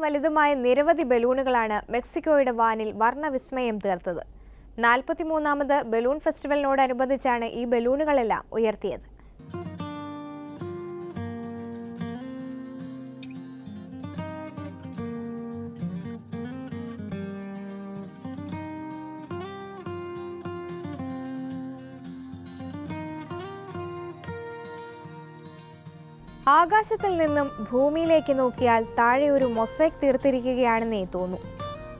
വലുതുമായ നിരവധി ബലൂണുകളാണ് മെക്സിക്കോയുടെ വാനിൽ വർണ്ണവിസ്മയം തീർത്തത്. 43ാമത് ബലൂൺ ഫെസ്റ്റിവലിനോടനുബന്ധിച്ചാണ് ഈ ബലൂണുകളെല്ലാം ഉയർത്തിയത്. ആകാശത്തിൽ നിന്നും ഭൂമിയിലേക്ക് നോക്കിയാൽ താഴെ ഒരു മൊസൈക്ക് തീർത്തിരിക്കുകയാണെന്നേ തോന്നൂ.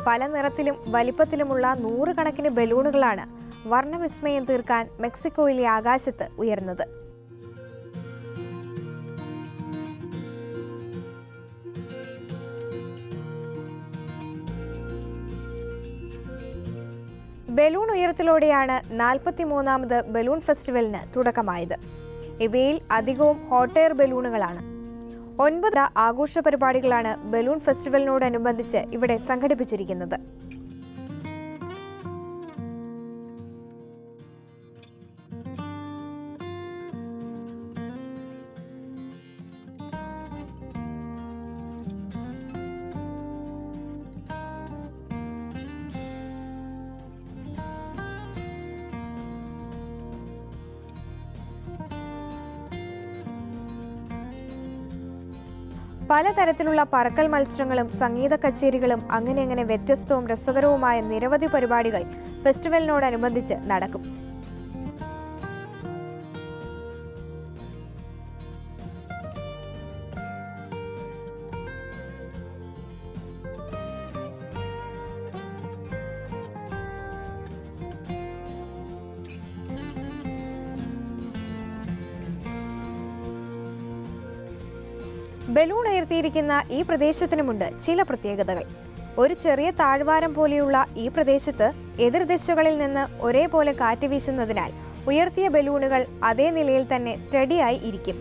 പല നിറത്തിലും വലിപ്പത്തിലുമുള്ള നൂറുകണക്കിന് ബലൂണുകളാണ് വർണ്ണവിസ്മയം തീർക്കാൻ മെക്സിക്കോയിലെ ആകാശത്ത് ഉയർന്നത്. ബലൂൺ ഉയർത്തലോടെയാണ് 43ാമത് ബലൂൺ ഫെസ്റ്റിവലിന് തുടക്കമായത്. ഇവയിൽ അധികവും ഹോട്ട് എയർ ബലൂണുകളാണ്. 9 ആഘോഷ പരിപാടികളാണ് ബലൂൺ ഫെസ്റ്റിവലിനോടനുബന്ധിച്ച് ഇവിടെ സംഘടിപ്പിച്ചിരിക്കുന്നത്. പലതരത്തിലുള്ള പറക്കൽ മത്സരങ്ങളും സംഗീത കച്ചേരികളും അങ്ങനെ വ്യത്യസ്തവും രസകരവുമായ നിരവധി പരിപാടികൾ ഫെസ്റ്റിവലിനോടനുബന്ധിച്ച് നടക്കും. ബലൂൺ ഉയർത്തിയിരിക്കുന്ന ഈ പ്രദേശത്തിനുമുണ്ട് ചില പ്രത്യേകതകൾ. ഒരു ചെറിയ താഴ്വാരം പോലെയുള്ള ഈ പ്രദേശത്ത് എതിർദിശകളിൽ നിന്ന് ഒരേപോലെ കാറ്റ് വീശുന്നതിനാൽ ഉയർത്തിയ ബലൂണുകൾ അതേ നിലയിൽ തന്നെ സ്റ്റഡിയായി ഇരിക്കും.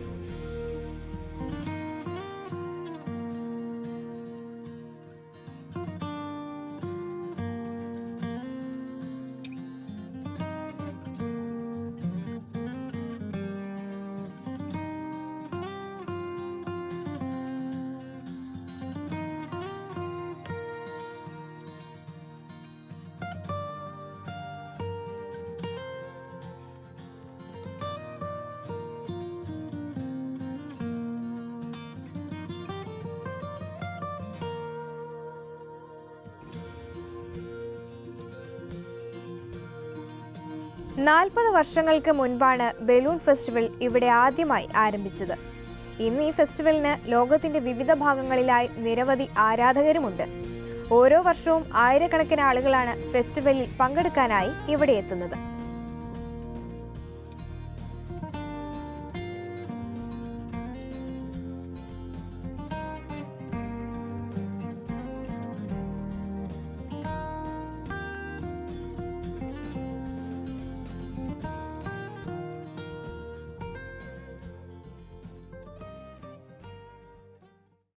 നാൽപ്പത് വർഷങ്ങൾക്ക് മുൻപാണ് ബലൂൺ ഫെസ്റ്റിവൽ ഇവിടെ ആദ്യമായി ആരംഭിച്ചത്. ഇന്ന് ഈ ഫെസ്റ്റിവലിന് ലോകത്തിന്റെ വിവിധ ഭാഗങ്ങളിലായി നിരവധി ആരാധകരുമുണ്ട്. ഓരോ വർഷവും ആയിരക്കണക്കിന് ആളുകളാണ് ഫെസ്റ്റിവലിൽ പങ്കെടുക്കാനായി ഇവിടെ എത്തുന്നത്.